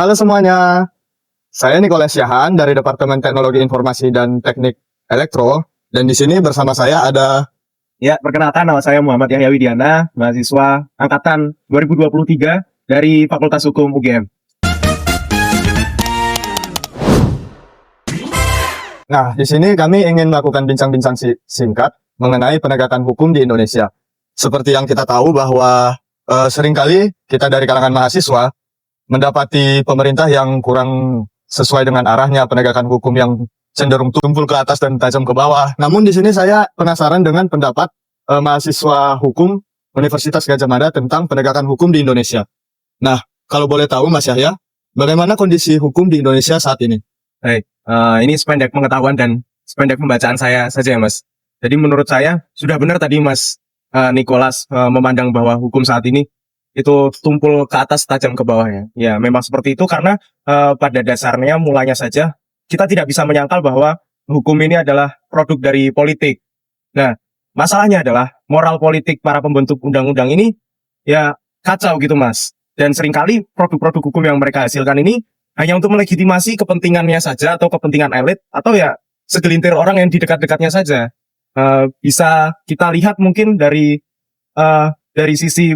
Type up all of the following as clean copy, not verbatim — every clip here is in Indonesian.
Halo semuanya, saya Nicholas Yahan dari Departemen Teknologi Informasi dan Teknik Elektro, dan di sini bersama saya ada. Ya, perkenalkan nama saya Muhammad Yahya Widiana, mahasiswa angkatan 2023 dari Fakultas Hukum UGM. Nah, di sini kami ingin melakukan bincang-bincang singkat mengenai penegakan hukum di Indonesia. Seperti yang kita tahu bahwa seringkali kita dari kalangan mahasiswa mendapati pemerintah yang kurang sesuai dengan arahnya, penegakan hukum yang cenderung tumpul ke atas dan tajam ke bawah. Namun di sini saya penasaran dengan pendapat mahasiswa hukum Universitas Gadjah Mada tentang penegakan hukum di Indonesia. Nah, kalau boleh tahu Mas Yahya, bagaimana kondisi hukum di Indonesia saat ini? Baik, ini sependek pengetahuan dan sependek pembacaan saya saja ya Mas. Jadi menurut saya sudah benar tadi Mas Nicholas memandang bahwa hukum saat ini itu tumpul ke atas tajam ke bawah ya. Ya memang seperti itu karena pada dasarnya mulanya saja kita tidak bisa menyangkal bahwa hukum ini adalah produk dari politik. Nah, masalahnya adalah moral politik para pembentuk undang-undang ini ya kacau gitu Mas. Dan seringkali produk-produk hukum yang mereka hasilkan ini hanya untuk melegitimasi kepentingannya saja atau kepentingan elit atau ya segelintir orang yang di dekat-dekatnya saja. Bisa kita lihat mungkin dari sisi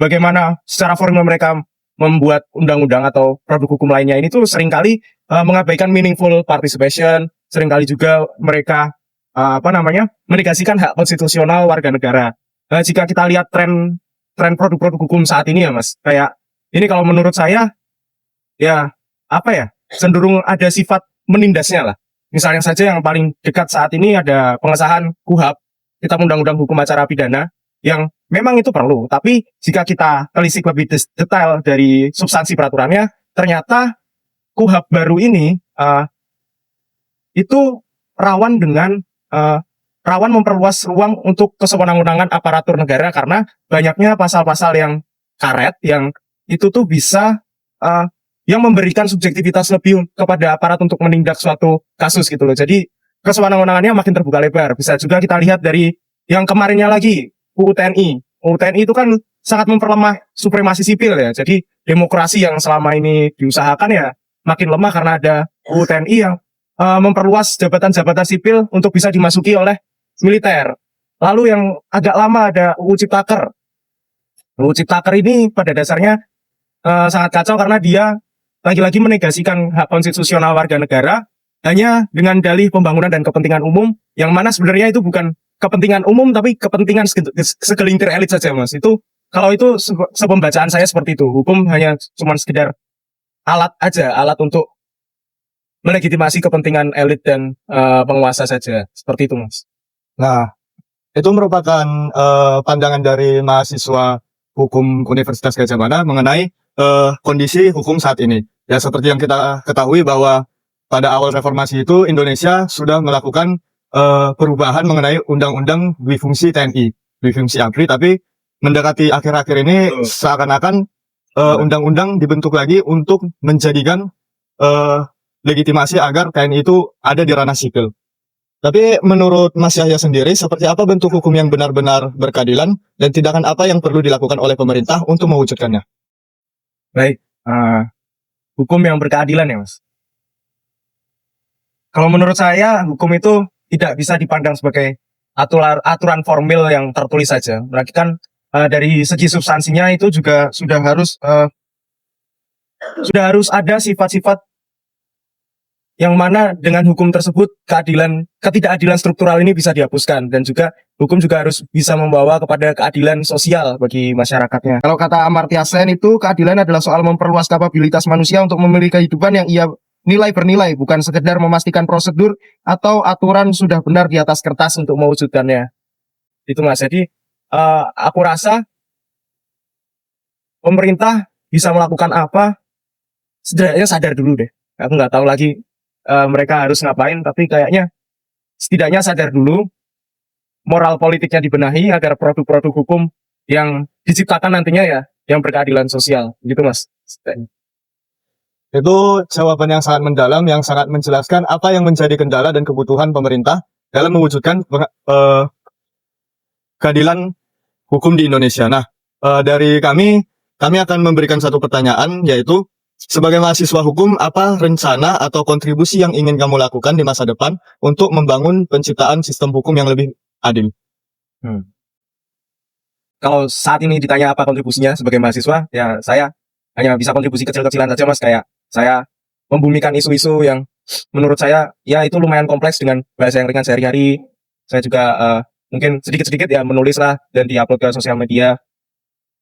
bagaimana secara formal mereka membuat undang-undang atau produk hukum lainnya ini tuh seringkali mengabaikan meaningful participation, seringkali juga mereka menegasikan hak konstitusional warga negara. Jika kita lihat tren produk-produk hukum saat ini ya Mas, kayak ini kalau menurut saya ya cenderung ada sifat menindasnya lah. Misalnya saja yang paling dekat saat ini ada pengesahan KUHP, Kitab Undang-Undang Hukum Acara Pidana, yang memang itu perlu, tapi jika kita telisik lebih detail dari substansi peraturannya, ternyata KUHP baru ini itu rawan memperluas ruang untuk kesewenang-wenangan aparatur negara karena banyaknya pasal-pasal yang karet yang itu tuh bisa yang memberikan subjektivitas lebih kepada aparat untuk menindak suatu kasus gitu loh. Jadi kesewenang-wenangannya makin terbuka lebar. Bisa juga kita lihat dari yang kemarinnya lagi UU TNI. UU TNI itu kan sangat memperlemah supremasi sipil ya. Jadi demokrasi yang selama ini diusahakan ya makin lemah karena ada UU TNI yang memperluas jabatan-jabatan sipil untuk bisa dimasuki oleh militer. Lalu yang agak lama ada UU Ciptaker. UU Ciptaker ini pada dasarnya sangat kacau karena dia lagi-lagi menegasikan hak konstitusional warga negara hanya dengan dalih pembangunan dan kepentingan umum yang mana sebenarnya itu bukan kepentingan umum tapi kepentingan segelintir elit saja Mas. Itu kalau itu sepembacaan saya seperti itu. Hukum hanya cuma sekedar alat aja, alat untuk melegitimasi kepentingan elit dan penguasa saja. Seperti itu Mas. Nah, itu merupakan pandangan dari mahasiswa hukum Universitas Gadjah Mada mengenai kondisi hukum saat ini. Ya, seperti yang kita ketahui bahwa pada awal reformasi itu Indonesia sudah melakukan perubahan mengenai undang-undang duifungsi TNI, duifungsi ABRI, tapi mendekati akhir-akhir ini seakan-akan undang-undang dibentuk lagi untuk menjadikan legitimasi agar TNI itu ada di ranah sipil. Tapi menurut Mas Yahya sendiri, seperti apa bentuk hukum yang benar-benar berkeadilan dan tindakan apa yang perlu dilakukan oleh pemerintah untuk mewujudkannya? Baik, hukum yang berkeadilan ya Mas. Kalau menurut saya, hukum itu tidak bisa dipandang sebagai aturan formil yang tertulis saja. Melainkan dari segi substansinya itu juga sudah harus ada sifat-sifat yang mana dengan hukum tersebut ketidakadilan struktural ini bisa dihapuskan dan juga hukum juga harus bisa membawa kepada keadilan sosial bagi masyarakatnya. Kalau kata Amartya Sen itu keadilan adalah soal memperluas kapabilitas manusia untuk memiliki kehidupan yang ia nilai bernilai, bukan sekedar memastikan prosedur atau aturan sudah benar di atas kertas untuk mewujudkannya. Itu Mas. Jadi aku rasa pemerintah bisa melakukan apa setidaknya sadar dulu deh. Aku nggak tahu lagi mereka harus ngapain, tapi kayaknya setidaknya sadar dulu, moral politiknya dibenahi agar produk-produk hukum yang diciptakan nantinya ya yang berkeadilan sosial, gitu Mas. Itu jawaban yang sangat mendalam, yang sangat menjelaskan apa yang menjadi kendala dan kebutuhan pemerintah dalam mewujudkan keadilan hukum di Indonesia. Nah, dari kami akan memberikan satu pertanyaan, yaitu sebagai mahasiswa hukum, apa rencana atau kontribusi yang ingin kamu lakukan di masa depan untuk membangun penciptaan sistem hukum yang lebih adil? Kalau saat ini ditanya apa kontribusinya sebagai mahasiswa, ya saya hanya bisa kontribusi kecil-kecilan saja Mas, kayak saya membumikan isu-isu yang menurut saya ya itu lumayan kompleks dengan bahasa yang ringan sehari-hari. Saya juga mungkin sedikit-sedikit ya menulis lah dan diupload ke sosial media.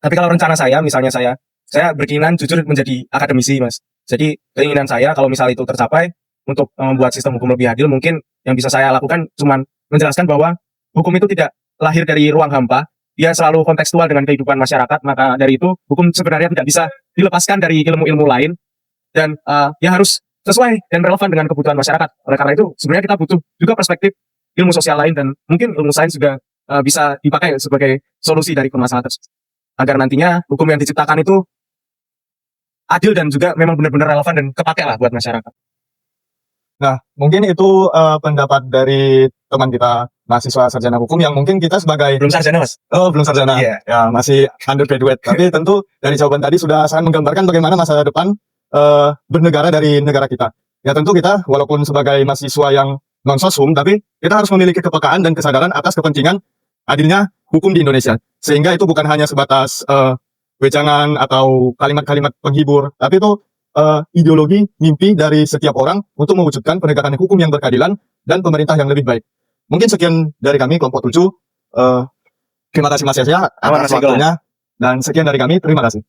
Tapi kalau rencana saya, misalnya saya berkeinginan jujur menjadi akademisi Mas. Jadi keinginan saya kalau misal itu tercapai untuk membuat sistem hukum lebih adil, mungkin yang bisa saya lakukan cuman menjelaskan bahwa hukum itu tidak lahir dari ruang hampa, dia selalu kontekstual dengan kehidupan masyarakat. Maka dari itu hukum sebenarnya tidak bisa dilepaskan dari ilmu-ilmu lain dan ya harus sesuai dan relevan dengan kebutuhan masyarakat. Oleh karena itu sebenarnya kita butuh juga perspektif ilmu sosial lain dan mungkin ilmu sains juga bisa dipakai sebagai solusi dari permasalahan tersebut agar nantinya hukum yang diciptakan itu adil dan juga memang benar-benar relevan dan kepake lah buat masyarakat. Nah, mungkin itu pendapat dari teman kita mahasiswa sarjana hukum yang mungkin kita sebagai Belum sarjana Mas? Oh, belum sarjana. Iya. Ya, masih undergraduate. Tapi tentu dari jawaban tadi sudah sangat menggambarkan bagaimana masa depan bernegara dari negara kita. Ya tentu kita walaupun sebagai mahasiswa yang non-sosum, tapi kita harus memiliki kepekaan dan kesadaran atas kepentingan adilnya hukum di Indonesia. Sehingga itu bukan hanya sebatas wejangan atau kalimat-kalimat penghibur, tapi itu ideologi, mimpi dari setiap orang untuk mewujudkan penegakan hukum yang berkeadilan dan pemerintah yang lebih baik. Mungkin sekian dari kami kelompok 7. Terima kasih Mas Yasya atas waktunya dan sekian dari kami. Terima kasih.